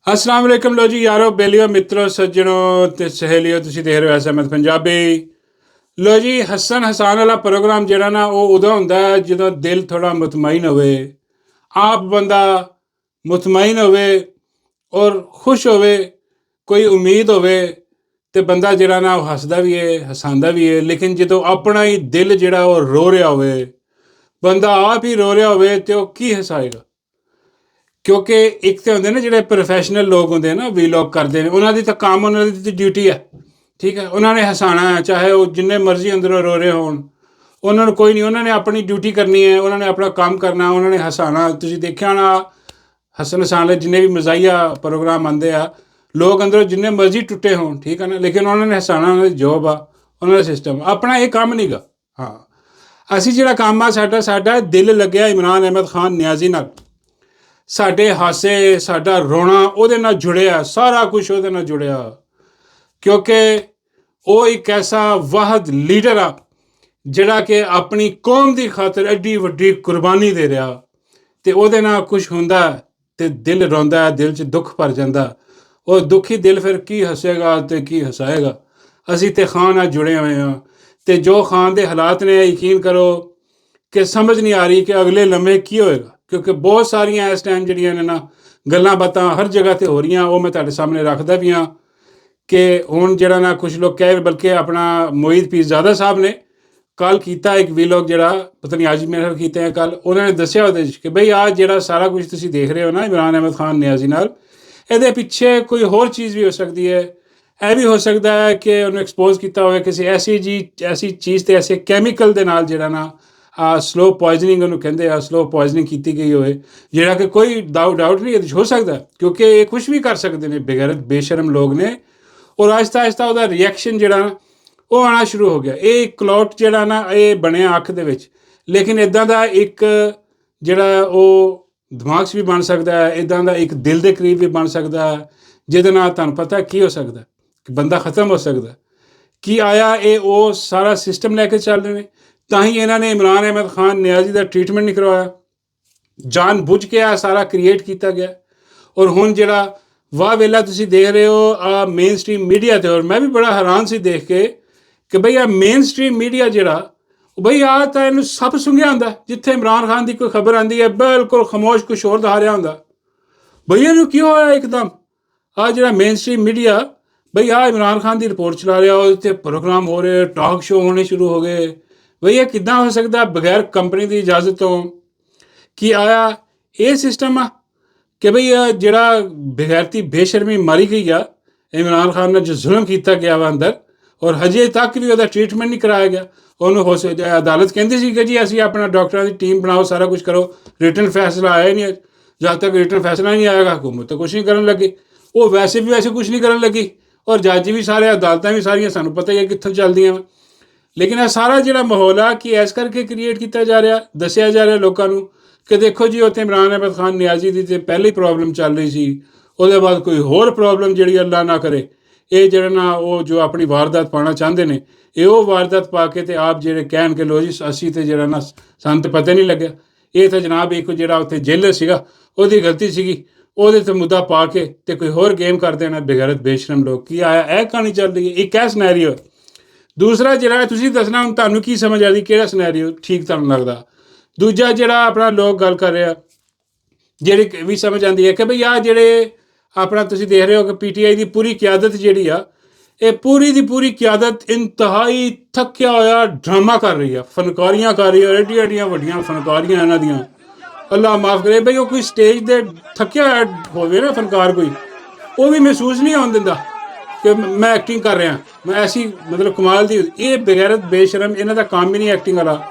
अस्सलाम वालेकुम लो जी यारो बेलियो मित्रों सज्जनों ते सहेलियों तुसी देख रहे हो SMS पंजाबी। लो जी हसन हसान वाला प्रोग्राम ਜਿਹੜਾ ਨਾ ਉਹ ਉਦੋਂ ਹੁੰਦਾ ਹੈ ਜਦੋਂ ਦਿਲ ਥੋੜਾ ਮੁਤਮਈਨ ਹੋਵੇ, ਆਪ ਬੰਦਾ ਮੁਤਮਈਨ ਹੋਵੇ ਔਰ ਖੁਸ਼ ਹੋਵੇ, ਕੋਈ ਉਮੀਦ ਹੋਵੇ ਤੇ ਬੰਦਾ ਜਿਹੜਾ ਨਾ ਉਹ ਹੱਸਦਾ ਵੀ ਹੈ ਹਸਾਉਂਦਾ ਵੀ ਹੈ। ਲੇਕਿਨ ਜਦੋਂ ਆਪਣਾ ਹੀ ਦਿਲ ਜਿਹੜਾ ਉਹ ਰੋ ਰਿਹਾ ਹੋਵੇ, ਬੰਦਾ ਆਪ ਹੀ ਰੋ ਰਿਹਾ ਹੋਵੇ ਤੇ ਉਹ ਕੀ ਹਸਾਏਗਾ। ਕਿਉਂਕਿ ਇੱਕ ਤਾਂ ਹੁੰਦੇ ਨੇ ਜਿਹੜੇ ਪ੍ਰੋਫੈਸ਼ਨਲ ਲੋਕ ਹੁੰਦੇ ਨਾ ਵੀਲੌਗ ਕਰਦੇ ਨੇ, ਉਹਨਾਂ ਦੀ ਤਾਂ ਕੰਮ, ਉਹਨਾਂ ਦੀ ਤਾਂ ਡਿਊਟੀ ਹੈ, ਠੀਕ ਹੈ। ਉਹਨਾਂ ਨੇ ਹਸਾਉਣਾ ਹੈ, ਚਾਹੇ ਉਹ ਜਿੰਨੇ ਮਰਜ਼ੀ ਅੰਦਰੋਂ ਰੋ ਰਹੇ ਹੋਣ, ਉਹਨਾਂ ਨੂੰ ਕੋਈ ਨਹੀਂ, ਉਹਨਾਂ ਨੇ ਆਪਣੀ ਡਿਊਟੀ ਕਰਨੀ ਹੈ, ਉਹਨਾਂ ਨੇ ਆਪਣਾ ਕੰਮ ਕਰਨਾ, ਉਹਨਾਂ ਨੇ ਹਸਾਉਣਾ। ਤੁਸੀਂ ਦੇਖਿਆ ਹੋਣਾ ਹਸਨ ਹਸਾਨ ਲਈ ਜਿੰਨੇ ਵੀ ਮਜ਼ਾਈਆ ਪ੍ਰੋਗਰਾਮ ਆਉਂਦੇ ਆ, ਲੋਕ ਅੰਦਰੋਂ ਜਿੰਨੇ ਮਰਜ਼ੀ ਟੁੱਟੇ ਹੋਣ, ਠੀਕ ਹੈ ਨਾ, ਲੇਕਿਨ ਉਹਨਾਂ ਨੇ ਹਸਾਉਣਾ, ਉਹਨਾਂ ਦੀ ਜੋਬ ਆ, ਉਹਨਾਂ ਦਾ ਸਿਸਟਮ। ਆਪਣਾ ਇਹ ਕੰਮ ਨਹੀਂ ਗਾ। ਹਾਂ, ਅਸੀਂ ਜਿਹੜਾ ਕੰਮ ਆ ਸਾਡਾ ਦਿਲ ਲੱਗਿਆ ਇਮਰਾਨ ਅਹਿਮਦ ਖਾਨ ਨਿਆਜ਼ੀ ਨਾਲ। ਸਾਡੇ ਹਾਸੇ, ਸਾਡਾ ਰੋਣਾ ਉਹਦੇ ਨਾਲ ਜੁੜਿਆ, ਸਾਰਾ ਕੁਝ ਉਹਦੇ ਨਾਲ ਜੁੜਿਆ, ਕਿਉਂਕਿ ਉਹ ਇੱਕ ਐਸਾ ਵਾਹਿਦ ਲੀਡਰ ਆ ਜਿਹੜਾ ਕਿ ਆਪਣੀ ਕੌਮ ਦੀ ਖਾਤਰ ਐਡੀ ਵੱਡੀ ਕੁਰਬਾਨੀ ਦੇ ਰਿਹਾ, ਅਤੇ ਉਹਦੇ ਨਾਲ ਕੁਛ ਹੁੰਦਾ ਅਤੇ ਦਿਲ ਰੋਂਦਾ, ਦਿਲ 'ਚ ਦੁੱਖ ਭਰ ਜਾਂਦਾ। ਉਹ ਦੁਖੀ ਦਿਲ ਫਿਰ ਕੀ ਹੱਸੇਗਾ ਅਤੇ ਕੀ ਹਸਾਏਗਾ। ਅਸੀਂ ਤਾਂ ਖਾਨ ਨਾਲ ਜੁੜੇ ਹੋਏ ਹਾਂ, ਅਤੇ ਜੋ ਖਾਨ ਦੇ ਹਾਲਾਤ ਨੇ, ਯਕੀਨ ਕਰੋ ਕਿ ਸਮਝ ਨਹੀਂ ਆ ਰਹੀ ਕਿ ਅਗਲੇ ਲਮੇ ਕੀ ਹੋਏਗਾ। ਕਿਉਂਕਿ ਬਹੁਤ ਸਾਰੀਆਂ ਇਸ ਟਾਈਮ ਜਿਹੜੀਆਂ ਨੇ ਨਾ ਗੱਲਾਂ ਬਾਤਾਂ ਹਰ ਜਗ੍ਹਾ 'ਤੇ ਹੋ ਰਹੀਆਂ, ਉਹ ਮੈਂ ਤੁਹਾਡੇ ਸਾਹਮਣੇ ਰੱਖਦਾ ਵੀ ਹਾਂ ਕਿ ਹੁਣ ਜਿਹੜਾ ਨਾ ਕੁਛ ਲੋਕ ਕਹਿ, ਬਲਕਿ ਆਪਣਾ ਮੋਈਦ ਪੀਰਜ਼ਾਦਾ ਸਾਹਿਬ ਨੇ ਕੱਲ੍ਹ ਕੀਤਾ ਇੱਕ ਵੀਲੌਗ, ਜਿਹੜਾ ਪਤਾ ਨਹੀਂ ਅੱਜ ਮੇਰੇ ਨਾਲ ਕੀਤਾ ਹੈ ਕੱਲ੍ਹ, ਉਹਨਾਂ ਨੇ ਦੱਸਿਆ ਉਹਦੇ 'ਚ ਕਿ ਬਈ ਆਹ ਜਿਹੜਾ ਸਾਰਾ ਕੁਝ ਤੁਸੀਂ ਦੇਖ ਰਹੇ ਹੋ ਨਾ ਇਮਰਾਨ ਅਹਿਮਦ ਖਾਨ ਨਿਆਜ਼ੀ ਨਾਲ, ਇਹਦੇ ਪਿੱਛੇ ਕੋਈ ਹੋਰ ਚੀਜ਼ ਵੀ ਹੋ ਸਕਦੀ ਹੈ। ਇਹ ਵੀ ਹੋ ਸਕਦਾ ਹੈ ਕਿ ਉਹਨੂੰ ਐਕਸਪੋਜ਼ ਕੀਤਾ ਹੋਵੇ ਕਿਸੇ ਐਸੀ ਚੀਜ਼ 'ਤੇ, ਐਸੇ ਕੈਮੀਕਲ ਦੇ ਨਾਲ, ਜਿਹੜਾ ਨਾ ਸਲੋ ਪੋਇਜ਼ਨਿੰਗ ਉਹਨੂੰ ਕਹਿੰਦੇ ਆ, ਸਲੋ ਪੋਇਜ਼ਨਿੰਗ ਕੀਤੀ ਗਈ ਹੋਵੇ, ਜਿਹੜਾ ਕਿ ਕੋਈ ਡਾਊਟ ਨਹੀਂ ਇਹਦੇ 'ਚ ਹੋ ਸਕਦਾ, ਕਿਉਂਕਿ ਇਹ ਕੁਛ ਵੀ ਕਰ ਸਕਦੇ ਨੇ, ਬੇਗੈਰਤ ਬੇਸ਼ਰਮ ਲੋਕ ਨੇ। ਔਰ ਆਹਿਸਤਾ ਉਹਦਾ ਰਿਐਕਸ਼ਨ ਜਿਹੜਾ ਨਾ ਉਹ ਆਉਣਾ ਸ਼ੁਰੂ ਹੋ ਗਿਆ। ਇਹ ਕਲੌਟ ਜਿਹੜਾ ਨਾ ਇਹ ਬਣਿਆ ਅੱਖ ਦੇ ਵਿੱਚ, ਲੇਕਿਨ ਇੱਦਾਂ ਦਾ ਇੱਕ ਜਿਹੜਾ ਉਹ ਦਿਮਾਗ 'ਚ ਵੀ ਬਣ ਸਕਦਾ ਹੈ, ਇੱਦਾਂ ਦਾ ਇੱਕ ਦਿਲ ਦੇ ਕਰੀਬ ਵੀ ਬਣ ਸਕਦਾ ਹੈ, ਜਿਹਦੇ ਨਾਲ ਤੁਹਾਨੂੰ ਪਤਾ ਕੀ ਹੋ ਸਕਦਾ ਕਿ ਬੰਦਾ ਖ਼ਤਮ ਹੋ ਸਕਦਾ। ਕੀ ਆਇਆ ਇਹ ਉਹ ਸਾਰਾ ਸਿਸਟਮ ਲੈ ਕੇ ਚੱਲ ਰਹੇ ਨੇ। ਤਾਂ ਹੀ ਇਹਨਾਂ ਨੇ ਇਮਰਾਨ ਅਹਿਮਦ ਖਾਨ ਨਿਆਜ਼ੀ ਦਾ ਟ੍ਰੀਟਮੈਂਟ ਨਹੀਂ ਕਰਵਾਇਆ, ਜਾਣ ਬੁੱਝ ਕੇ ਆ ਸਾਰਾ ਕ੍ਰੀਏਟ ਕੀਤਾ ਗਿਆ। ਔਰ ਹੁਣ ਜਿਹੜਾ ਵਾਹ ਵੇਲਾ ਤੁਸੀਂ ਦੇਖ ਰਹੇ ਹੋ ਆ ਮੇਨ ਸਟਰੀਮ ਮੀਡੀਆ 'ਤੇ, ਔਰ ਮੈਂ ਵੀ ਬੜਾ ਹੈਰਾਨ ਸੀ ਦੇਖ ਕੇ ਕਿ ਬਈ ਆ ਮੇਨ ਸਟਰੀਮ ਮੀਡੀਆ ਜਿਹੜਾ ਬਈ ਆ ਤਾਂ ਇਹਨੂੰ ਸਭ ਸੁਣਿਆ ਹੁੰਦਾ। ਜਿੱਥੇ ਇਮਰਾਨ ਖਾਨ ਦੀ ਕੋਈ ਖਬਰ ਆਉਂਦੀ ਹੈ ਬਿਲਕੁਲ ਖਾਮੋਸ਼ ਕੁਛ ਹੋਰ ਦਿਖਾ ਰਿਹਾ ਹੁੰਦਾ। ਬਈ ਇਹਨੂੰ ਕੀ ਹੋਇਆ ਇੱਕਦਮ, ਆ ਜਿਹੜਾ ਮੇਨ ਸਟਰੀਮ ਮੀਡੀਆ ਬਈ ਆ ਇਮਰਾਨ ਖਾਨ ਦੀ ਰਿਪੋਰਟ ਚਲਾ ਰਿਹਾ, ਉਹਦੇ 'ਤੇ ਪ੍ਰੋਗਰਾਮ ਹੋ ਰਹੇ, ਟਾਕ ਸ਼ੋ ਹੋਣੇ ਸ਼ੁਰੂ ਹੋ ਗਏ। ਬਈ ਇਹ ਕਿੱਦਾਂ ਹੋ ਸਕਦਾ ਬਗੈਰ ਕੰਪਨੀ ਦੀ ਇਜਾਜ਼ਤ ਤੋਂ। ਕੀ ਆਇਆ ਇਹ ਸਿਸਟਮ ਆ ਕਿ ਬਈ ਜਿਹੜਾ ਬਗੈਰਤੀ ਬੇਸ਼ਰਮੀ ਮਾਰੀ ਗਈ ਆ ਇਮਰਾਨ ਖਾਨ ਨਾਲ, ਜੋ ਜ਼ੁਲਮ ਕੀਤਾ ਗਿਆ ਵਾ ਅੰਦਰ, ਔਰ ਹਜੇ ਤੱਕ ਵੀ ਉਹਦਾ ਟ੍ਰੀਟਮੈਂਟ ਨਹੀਂ ਕਰਾਇਆ ਗਿਆ। ਉਹਨੂੰ ਅਦਾਲਤ ਕਹਿੰਦੀ ਸੀ ਕਿ ਜੀ ਅਸੀਂ ਆਪਣਾ ਡਾਕਟਰਾਂ ਦੀ ਟੀਮ ਬਣਾਓ, ਸਾਰਾ ਕੁਝ ਕਰੋ, ਰਿਟਨ ਫੈਸਲਾ ਆਇਆ ਨਹੀਂ। ਜਦ ਤੱਕ ਰਿਟਨ ਫੈਸਲਾ ਨਹੀਂ ਆਏਗਾ ਹਕੂਮਤ ਤਾਂ ਕੁਛ ਨਹੀਂ ਕਰਨ ਲੱਗੀ। ਉਹ ਵੈਸੇ ਕੁਛ ਨਹੀਂ ਕਰਨ ਲੱਗੀ, ਔਰ ਜੱਜ ਵੀ ਸਾਰੇ, ਅਦਾਲਤਾਂ ਵੀ ਸਾਰੀਆਂ ਸਾਨੂੰ ਪਤਾ ਹੀ ਹੈ ਕਿੱਥੋਂ ਚੱਲਦੀਆਂ ਵਾ। ਲੇਕਿਨ ਇਹ ਸਾਰਾ ਜਿਹੜਾ ਮਾਹੌਲ ਆ ਕਿ ਇਸ ਕਰਕੇ ਕ੍ਰੀਏਟ ਕੀਤਾ ਜਾ ਰਿਹਾ, ਦੱਸਿਆ ਜਾ ਰਿਹਾ ਲੋਕਾਂ ਨੂੰ ਕਿ ਦੇਖੋ ਜੀ ਉੱਥੇ ਇਮਰਾਨ ਅਹਿਮਦ ਖਾਨ ਨਿਆਜ਼ੀ ਦੀ ਤਾਂ ਪਹਿਲੀ ਪ੍ਰੋਬਲਮ ਚੱਲ ਰਹੀ ਸੀ, ਉਹਦੇ ਬਾਅਦ ਕੋਈ ਹੋਰ ਪ੍ਰੋਬਲਮ ਜਿਹੜੀ ਅੱਲਾ ਨਾ ਕਰੇ, ਇਹ ਜਿਹੜਾ ਨਾ ਉਹ ਜੋ ਆਪਣੀ ਵਾਰਦਾਤ ਪਾਉਣਾ ਚਾਹੁੰਦੇ ਨੇ, ਇਹ ਉਹ ਵਾਰਦਾਤ ਪਾ ਕੇ ਤੇ ਆਪ ਜਿਹੜੇ ਕਹਿਣ ਕਿ ਲੋ ਜੀ ਅਸੀਂ ਤਾਂ ਜਿਹੜਾ ਨਾ ਸਾਨੂੰ ਤਾਂ ਪਤਾ ਨਹੀਂ ਲੱਗਿਆ, ਇਹ ਤਾਂ ਜਨਾਬ ਇੱਕ ਜਿਹੜਾ ਉੱਥੇ ਜੇਲਰ ਸੀਗਾ ਉਹਦੀ ਗਲਤੀ ਸੀਗੀ, ਉਹਦੇ 'ਤੇ ਮੁੱਦਾ ਪਾ ਕੇ ਤੇ ਕੋਈ ਹੋਰ ਗੇਮ ਕਰ ਦੇਣਾ ਬੇਗੈਰਤ ਬੇਸ਼ਰਮ ਲੋਕ। ਕੀ ਆਇਆ ਇਹ ਕਹਾਣੀ ਚੱਲ ਰਹੀ ਹੈ, ਇੱਕ ਇਹ ਸਿਨੈਰੀਓ। ਦੂਸਰਾ ਜਿਹੜਾ ਤੁਸੀਂ ਦੱਸਣਾ ਹੁਣ ਤੁਹਾਨੂੰ ਕੀ ਸਮਝ ਆਉਂਦੀ, ਕਿਹੜਾ ਸਿਨੈਰੀਓ ਠੀਕ ਤੁਹਾਨੂੰ ਲੱਗਦਾ। ਦੂਜਾ ਜਿਹੜਾ ਆਪਣਾ ਲੋਕ ਗੱਲ ਕਰ ਰਿਹਾ, ਜਿਹੜੀ ਵੀ ਸਮਝ ਆਉਂਦੀ ਹੈ ਕਿ ਬਈ ਆਹ ਜਿਹੜੇ ਆਪਣਾ ਤੁਸੀਂ ਦੇਖ ਰਹੇ ਹੋ ਕਿ PTI ਦੀ ਪੂਰੀ ਕਿਆਦਤ ਜਿਹੜੀ ਆ, ਇਹ ਪੂਰੀ ਦੀ ਪੂਰੀ ਕਿਆਦਤ ਇੰਤਹਾਈ ਥੱਕਿਆ ਹੋਇਆ ਡਰਾਮਾ ਕਰ ਰਹੀ ਆ, ਫਨਕਾਰੀਆਂ ਕਰ ਰਹੀ ਆ, ਐਡੀਆਂ ਵੱਡੀਆਂ ਫਨਕਾਰੀਆਂ ਇਹਨਾਂ ਦੀਆਂ, ਅੱਲਾ ਮਾਫ ਕਰੇ। ਬਈ ਉਹ ਕੋਈ ਸਟੇਜ 'ਤੇ ਥੱਕਿਆ ਹੋਇਆ ਹੋਵੇ ਨਾ ਫਨਕਾਰ, ਕੋਈ ਉਹ ਵੀ ਮਹਿਸੂਸ ਨਹੀਂ ਹੋਣ ਦਿੰਦਾ ਕਿ ਮੈਂ ਐਕਟਿੰਗ ਕਰ ਰਿਹਾ, ਮੈਂ ਐਸੀ ਮਤਲਬ ਕਮਾਲ ਦੀ। ਇਹ ਬਗੈਰਤ ਬੇਸ਼ਰਮ, ਇਹਨਾਂ ਦਾ ਕੰਮ ਹੀ ਨਹੀਂ ਐਕਟਿੰਗ ਵਾਲਾ,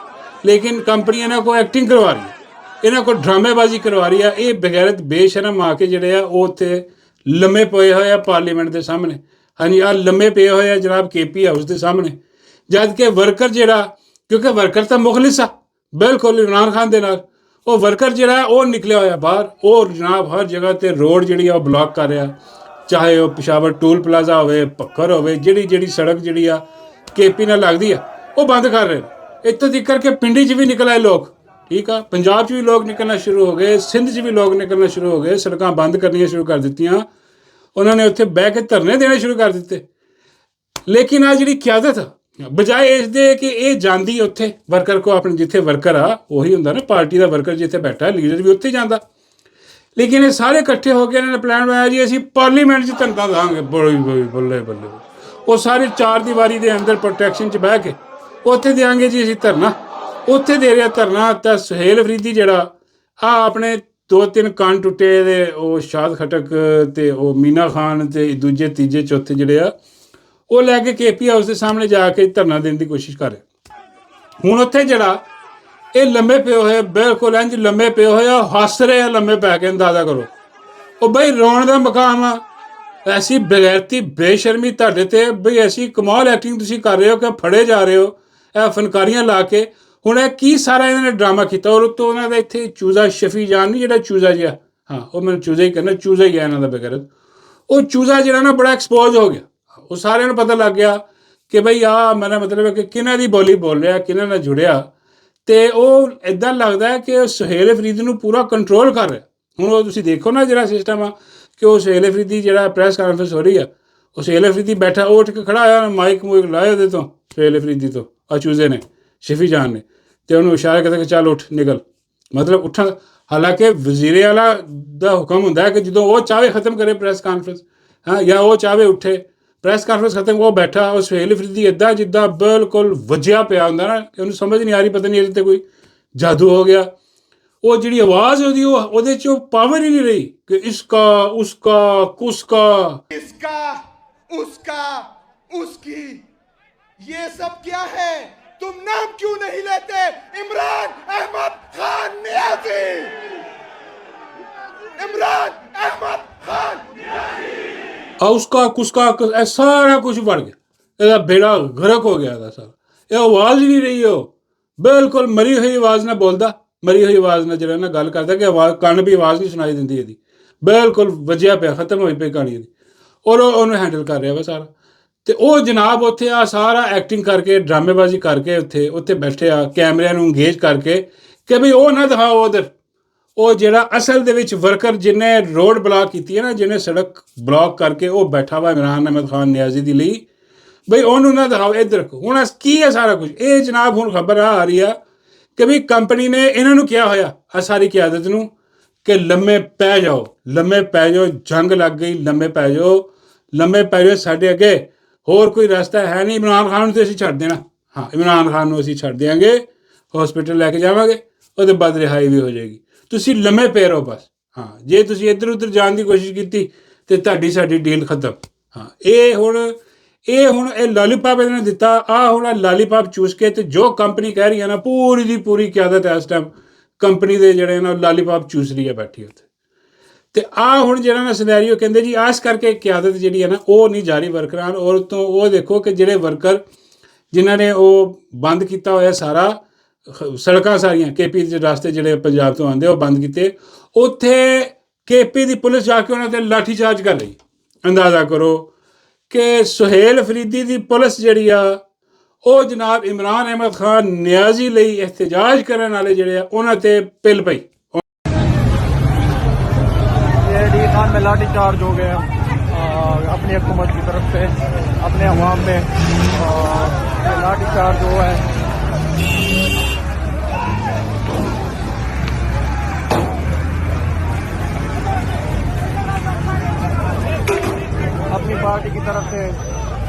ਲੇਕਿਨ ਕੰਪਨੀ ਇਹਨਾਂ ਕੋਲ ਐਕਟਿੰਗ ਕਰਵਾ ਰਹੀ ਹੈ, ਇਹਨਾਂ ਕੋਲ ਡਰਾਮੇਬਾਜ਼ੀ ਕਰਵਾ ਰਹੀ ਆ। ਇਹ ਬਗੈਰਤ ਬੇਸ਼ਰਮ ਆ ਕੇ ਜਿਹੜੇ ਆ ਉਹ ਉੱਥੇ ਲੰਮੇ ਪਏ ਹੋਏ ਆ ਪਾਰਲੀਮੈਂਟ ਦੇ ਸਾਹਮਣੇ। ਹਾਂਜੀ, ਆਹ ਲੰਮੇ ਪਏ ਹੋਏ ਆ ਜਨਾਬ KP ਹਾਊਸ ਦੇ ਸਾਹਮਣੇ, ਜਦ ਕਿ ਵਰਕਰ ਜਿਹੜਾ, ਕਿਉਂਕਿ ਵਰਕਰ ਤਾਂ ਮੁਖਲਿਸ ਆ ਬਿਲਕੁਲ ਇਮਰਾਨ ਖਾਨ ਦੇ ਨਾਲ, ਉਹ ਵਰਕਰ ਜਿਹੜਾ ਉਹ ਨਿਕਲਿਆ ਹੋਇਆ ਬਾਹਰ, ਉਹ ਜਨਾਬ ਹਰ ਜਗ੍ਹਾ 'ਤੇ ਰੋਡ ਜਿਹੜੀ ਆ ਉਹ ਬਲੌਕ ਕਰ ਰਿਹਾ, ਚਾਹੇ ਉਹ ਪਿਸ਼ਾਵਰ ਟੂਲ ਪਲਾਜ਼ਾ ਹੋਵੇ, ਭੱਖਰ ਹੋਵੇ, ਜਿਹੜੀ ਸੜਕ ਜਿਹੜੀ ਆ KP ਨਾਲ ਲੱਗਦੀ ਆ ਉਹ ਬੰਦ ਕਰ ਰਹੇ। ਇੱਥੋਂ ਤੱਕ ਕਰਕੇ ਪਿੰਡੀ 'ਚ ਵੀ ਨਿਕਲ ਆਏ ਲੋਕ, ਠੀਕ ਆ, ਪੰਜਾਬ 'ਚ ਵੀ ਲੋਕ ਨਿਕਲਣਾ ਸ਼ੁਰੂ ਹੋ ਗਏ, ਸਿੰਧ 'ਚ ਵੀ ਲੋਕ ਨਿਕਲਣਾ ਸ਼ੁਰੂ ਹੋ ਗਏ, ਸੜਕਾਂ ਬੰਦ ਕਰਨੀਆਂ ਸ਼ੁਰੂ ਕਰ ਦਿੱਤੀਆਂ ਉਹਨਾਂ ਨੇ ਉੱਥੇ ਬਹਿ ਕੇ ਧਰਨੇ ਦੇਣੇ ਸ਼ੁਰੂ ਕਰ ਦਿੱਤੇ। ਲੇਕਿਨ ਆ ਜਿਹੜੀ ਕਿਆਦਤ ਆ, ਬਜਾਏ ਇਸ ਦੇ ਕਿ ਇਹ ਜਾਂਦੀ ਉੱਥੇ ਵਰਕਰ ਕੋ, ਆਪਣੇ ਜਿੱਥੇ ਵਰਕਰ ਆ ਉਹੀ ਹੁੰਦਾ ਨਾ, ਪਾਰਟੀ ਦਾ ਵਰਕਰ ਜਿੱਥੇ ਬੈਠਾ ਲੀਡਰ ਵੀ ਉੱਥੇ ਜਾਂਦਾ। ਲੇਕਿਨ ਇਹ ਸਾਰੇ ਇਕੱਠੇ ਹੋ ਕੇ ਇਹਨਾਂ ਨੇ ਪਲਾਨ ਬਣਾਇਆ ਜੀ ਅਸੀਂ ਪਾਰਲੀਮੈਂਟ 'ਚ ਧਰਨਾ ਦਾਂਗੇ। ਬੱਲੇ ਬੱਲੇ, ਉਹ ਸਾਰੇ ਚਾਰ ਦੀਵਾਰੀ ਦੇ ਅੰਦਰ ਪ੍ਰੋਟੈਕਸ਼ਨ 'ਚ ਬਹਿ ਕੇ ਉੱਥੇ ਦਿਆਂਗੇ ਜੀ ਅਸੀਂ ਧਰਨਾ। ਉੱਥੇ ਦੇ ਰਿਹਾ ਧਰਨਾ ਤਾਂ ਸੁਹੇਲ ਅਫਰੀਦੀ ਜਿਹੜਾ ਆ ਆਪਣੇ 2-3 ਕੰਨ ਟੁੱਟੇ ਦੇ, ਉਹ ਸ਼ਾਦ ਖਟਕ ਤੇ ਉਹ ਮੀਨਾ ਖਾਨ ਤੇ ਦੂਜੇ ਤੀਜੇ ਚੌਥੇ ਜਿਹੜੇ ਆ ਉਹ ਲੈ ਕੇ KP ਹਾਊਸ ਦੇ ਸਾਹਮਣੇ ਜਾ ਕੇ ਧਰਨਾ ਦੇਣ ਦੀ ਕੋਸ਼ਿਸ਼ ਕਰ ਰਿਹਾ। ਹੁਣ ਉੱਥੇ ਜਿਹੜਾ ਇਹ ਲੰਮੇ ਪਏ ਹੋਏ, ਬਿਲਕੁਲ ਇੰਝ ਲੰਮੇ ਪਏ ਹੋਏ ਆ, ਹੱਸ ਰਹੇ ਆ ਲੰਮੇ ਪੈ ਕੇ। ਅੰਦਾਜ਼ਾ ਕਰੋ ਉਹ ਬਈ ਰੋਣ ਦਾ ਮਕਾਮ ਆ। ਐਸੀ ਬਗੈਰਤੀ ਬੇਸ਼ਰਮੀ ਤੁਹਾਡੇ ਤੇ ਬਈ, ਐਸੀ ਕਮਾਲ ਐਕਟਿੰਗ ਤੁਸੀਂ ਕਰ ਰਹੇ ਹੋ ਕਿ ਫੜੇ ਜਾ ਰਹੇ ਹੋ ਇਹ ਫਨਕਾਰੀਆਂ ਲਾ ਕੇ। ਹੁਣ ਇਹ ਕੀ ਸਾਰਾ ਇਹਨਾਂ ਨੇ ਡਰਾਮਾ ਕੀਤਾ। ਔਰ ਉੱਤੋਂ ਉਹਨਾਂ ਦਾ ਇੱਥੇ ਚੂਜ਼ਾ ਸ਼ਫੀ ਜਾਨ ਨਹੀਂ, ਜਿਹੜਾ ਚੂਜ਼ਾ ਜਿਹਾ, ਹਾਂ ਉਹ ਮੈਨੂੰ ਚੂਜ਼ਾ ਹੀ ਕਹਿੰਦਾ, ਚੂਜ਼ਾ ਹੀ ਹੈ ਇਹਨਾਂ ਦਾ ਬਗੈਰਤ। ਉਹ ਚੂਜ਼ਾ ਜਿਹੜਾ ਨਾ ਬੜਾ ਐਕਸਪੋਜ਼ ਹੋ ਗਿਆ। ਉਹ ਸਾਰਿਆਂ ਨੂੰ ਪਤਾ ਲੱਗ ਗਿਆ ਕਿ ਬਈ ਆਹ ਮੇਰਾ ਮਤਲਬ ਹੈ ਕਿ ਕਿਹਨਾਂ ਦੀ ਬੋਲੀ ਬੋਲ ਰਿਹਾ, ਕਿਹਨਾਂ ਨਾਲ ਜੁੜਿਆ। ਅਤੇ ਉਹ ਇੱਦਾਂ ਲੱਗਦਾ ਹੈ ਕਿ ਸੁਹੇਲ ਅਫਰੀਦੀ ਨੂੰ ਪੂਰਾ ਕੰਟਰੋਲ ਕਰ ਰਿਹਾ। ਹੁਣ ਉਹ ਤੁਸੀਂ ਦੇਖੋ ਨਾ ਜਿਹੜਾ ਸਿਸਟਮ ਆ ਕਿ ਉਹ ਸੁਹੇਲ ਅਫਰੀਦੀ ਜਿਹੜਾ ਪ੍ਰੈਸ ਕਾਨਫਰੰਸ ਹੋ ਰਹੀ ਆ, ਉਹ ਸੁਹੇਲ ਅਫਰੀਦੀ ਬੈਠਾ, ਉਹ ਉੱਠ ਕੇ ਖੜਾ ਹੋਇਆ, ਮਾਈਕ ਮੂਇਕ ਲਾਇਆ ਉਹਦੇ ਤੋਂ, ਸੁਹੇਲ ਅਫਰੀਦੀ ਤੋਂ, ਆ ਚੂਜ਼ੇ ਨੇ, ਸ਼ਫੀ ਜਾਨ ਨੇ, ਅਤੇ ਉਹਨੂੰ ਇਸ਼ਾਰਾ ਕਰਦਾ ਕਿ ਚੱਲ ਉੱਠ ਨਿਕਲ, ਮਤਲਬ ਉੱਠਣ। ਹਾਲਾਂਕਿ ਵਜ਼ੀਰੇ ਵਾਲਾ ਦਾ ਹੁਕਮ ਹੁੰਦਾ ਹੈ ਕਿ ਜਦੋਂ ਉਹ ਚਾਹਵੇ ਖਤਮ ਕਰੇ ਪ੍ਰੈਸ ਕਾਨਫਰੰਸ, ਹਾਂ, ਜਾਂ ਉਹ ਚਾਹਵੇ ਉੱਠੇ ਪ੍ਰੈਸ ਕਾਨਫਰੰਸ ਖਤਮ, ਉਹ ਬੈਠਾ। ਉਹ ਸੁਹੇਲ ਅਫਰੀਦੀ ਇੱਦਾਂ ਜਿੱਦਾਂ ਬਿਲਕੁਲ ਵੱਜਿਆ ਪਿਆ ਹੁੰਦਾ ਨਾ, ਉਹਨੂੰ ਸਮਝ ਨਹੀਂ ਆ ਰਹੀ, ਪਤਾ ਨਹੀਂ ਇਹਦੇ 'ਤੇ ਕੋਈ ਜਾਦੂ ਹੋ ਗਿਆ। ਉਹ ਜਿਹੜੀ ਆਵਾਜ਼ ਉਹਦੀ, ਉਹਦੇ 'ਚ ਉਹ ਪਾਵਰ ਹੀ ਨਹੀਂ ਰਹੀ ਕਿ ਇਸਕਾ ਉਸਕਾ ਕੁਸਕਾ, इसका उसका उसकी, ये सब क्या है? तुम नाम क्यों नहीं लेते? इमरान अहमद खान नियाज़ी, इमरान अहमद खान ਆ ਉਸਕਾ ਕੁਸਕਾ, ਇਹ ਸਾਰਾ ਕੁਝ ਬਣ ਗਿਆ। ਇਹਦਾ ਬੇੜਾ ਗਰਕ ਹੋ ਗਿਆ ਇਹਦਾ ਸਾਰਾ। ਇਹ ਆਵਾਜ਼ ਹੀ ਨਹੀਂ ਰਹੀ, ਉਹ ਬਿਲਕੁਲ ਮਰੀ ਹੋਈ ਆਵਾਜ਼ ਨਾਲ ਬੋਲਦਾ, ਮਰੀ ਹੋਈ ਆਵਾਜ਼ ਨਾਲ ਜਿਹੜਾ ਨਾ ਗੱਲ ਕਰਦਾ ਕਿ ਆਵਾਜ਼, ਕੰਨ ਵੀ ਆਵਾਜ਼ ਨਹੀਂ ਸੁਣਾਈ ਦਿੰਦੀ ਇਹਦੀ, ਬਿਲਕੁਲ ਵੱਜਿਆ ਪਿਆ, ਖਤਮ ਹੋਈ ਪਈ ਕਹਾਣੀ ਇਹਦੀ। ਔਰ ਉਹ ਉਹਨੂੰ ਹੈਂਡਲ ਕਰ ਰਿਹਾ ਵਾ ਸਾਰਾ। ਅਤੇ ਉਹ ਜਨਾਬ ਉੱਥੇ ਆ ਸਾਰਾ ਐਕਟਿੰਗ ਕਰਕੇ, ਡਰਾਮੇਬਾਜ਼ੀ ਕਰਕੇ ਉੱਥੇ ਬੈਠੇ ਆ, ਕੈਮਰਿਆਂ ਨੂੰ ਇੰਗੇਜ ਕਰਕੇ ਕਿ ਬਈ ਉਹ ਨਾ ਦਿਖਾਓ ਉਧਰ। ਉਹ ਜਿਹੜਾ ਅਸਲ ਦੇ ਵਿੱਚ ਵਰਕਰ ਜਿਹਨੇ ਰੋਡ ਬਲਾਕ ਕੀਤੀ ਹੈ ਨਾ, ਜਿਹਨੇ ਸੜਕ ਬਲਾਕ ਕਰਕੇ ਉਹ ਬੈਠਾ ਵਾ ਇਮਰਾਨ ਅਹਿਮਦ ਖਾਨ ਨਿਆਜ਼ੀ ਦੀ ਲਈ, ਬਈ ਉਹਨੂੰ ਨਾ ਦਿਖਾਓ, ਇੱਧਰ ਰੱਖੋ। ਹੁਣ ਕੀ ਹੈ ਸਾਰਾ ਕੁਝ ਇਹ ਜਨਾਬ? ਹੁਣ ਖਬਰ ਆ ਰਹੀ ਆ ਕਿ ਵੀ ਕੰਪਨੀ ਨੇ ਇਹਨਾਂ ਨੂੰ ਕਿਹਾ ਹੋਇਆ ਆ ਸਾਰੀ ਕਿਆਦਤ ਨੂੰ ਕਿ ਲੰਮੇ ਪੈ ਜਾਓ, ਲੰਮੇ ਪੈ ਜਾਓ, ਜੰਗ ਲੱਗ ਗਈ, ਲੰਮੇ ਪੈ ਜਾਓ, ਲੰਮੇ ਪੈ ਜਾਓ, ਸਾਡੇ ਅੱਗੇ ਹੋਰ ਕੋਈ ਰਸਤਾ ਹੈ ਨਹੀਂ। ਇਮਰਾਨ ਖਾਨ ਨੂੰ ਤਾਂ ਅਸੀਂ ਛੱਡ ਦੇਣਾ, ਹਾਂ, ਇਮਰਾਨ ਖਾਨ ਨੂੰ ਅਸੀਂ ਛੱਡ ਦਿਆਂਗੇ, ਹੌਸਪੀਟਲ ਲੈ ਕੇ ਜਾਵਾਂਗੇ, ਉਹਦੇ ਬਾਅਦ ਰਿਹਾਈ ਵੀ ਹੋ ਜਾਏਗੀ, ਤੁਸੀਂ ਲੰਮੇ ਪਏ ਰਹੋ ਬਸ। ਹਾਂ, ਜੇ ਤੁਸੀਂ ਇੱਧਰ ਉੱਧਰ ਜਾਣ ਦੀ ਕੋਸ਼ਿਸ਼ ਕੀਤੀ ਤਾਂ ਤੁਹਾਡੀ ਸਾਡੀ ਡੀਲ ਖਤਮ। ਹਾਂ, ਇਹ ਹੁਣ ਇਹ ਲਾਲੀਪਾਪ ਇਹਨਾਂ ਨੇ ਦਿੱਤਾ। ਆਹ ਹੁਣ ਇਹ ਲਾਲੀਪਾਪ ਚੂਸ ਕੇ, ਅਤੇ ਜੋ ਕੰਪਨੀ ਕਹਿ ਰਹੀ ਹੈ ਨਾ, ਪੂਰੀ ਦੀ ਪੂਰੀ ਕਿਆਦਤ ਇਸ ਟਾਈਮ ਕੰਪਨੀ ਦੇ ਜਿਹੜੇ ਨਾ ਲਾਲੀਪਾਪ ਚੂਸ ਰਹੀ ਹੈ ਬੈਠੀ ਉੱਥੇ। ਅਤੇ ਆਹ ਹੁਣ ਜਿਹੜਾ ਨਾ ਸਿਨੈਰੀਓ ਕਹਿੰਦੇ ਜੀ, ਆਸ ਕਰਕੇ ਕਿਆਦਤ ਜਿਹੜੀ ਹੈ ਨਾ ਉਹ ਨਹੀਂ ਜਾਰੀ ਵਰਕਰਾਂ। ਔਰ ਤੋਂ ਉਹ ਦੇਖੋ ਕਿ ਜਿਹੜੇ ਵਰਕਰ ਜਿਨ੍ਹਾਂ ਨੇ ਉਹ ਬੰਦ ਕੀਤਾ ਹੋਇਆ ਸਾਰਾ, ਸੜਕਾਂ ਸਾਰੀਆਂ KP ਦੇ ਰਸਤੇ ਜਿਹੜੇ ਪੰਜਾਬ ਤੋਂ ਆਉਂਦੇ ਉਹ ਬੰਦ ਕੀਤੇ, ਉੱਥੇ KP ਦੀ ਪੁਲਿਸ ਜਾ ਕੇ ਉਹਨਾਂ 'ਤੇ ਲਾਠੀਚਾਰਜ ਕਰ ਰਹੀ। ਅੰਦਾਜ਼ਾ ਕਰੋ ਕਿ ਸੁਹੇਲ ਅਫਰੀਦੀ ਦੀ ਪੁਲਿਸ ਜਿਹੜੀ ਆ ਉਹ ਜਨਾਬ ਇਮਰਾਨ ਅਹਿਮਦ ਖਾਨ ਨਿਆਜ਼ੀ ਲਈ ਇhtਜਾਜ ਕਰਨ ਵਾਲੇ ਜਿਹੜੇ ਆ ਉਹਨਾਂ 'ਤੇ ਪਿੱਲ ਪਈ। डी खान में लाठी चार्ज हो गया अपनी हुकूमत की तरफ से, अपने अवाम में लाठी चार्ज हुआ है। अपनी पार्टी की तरफ से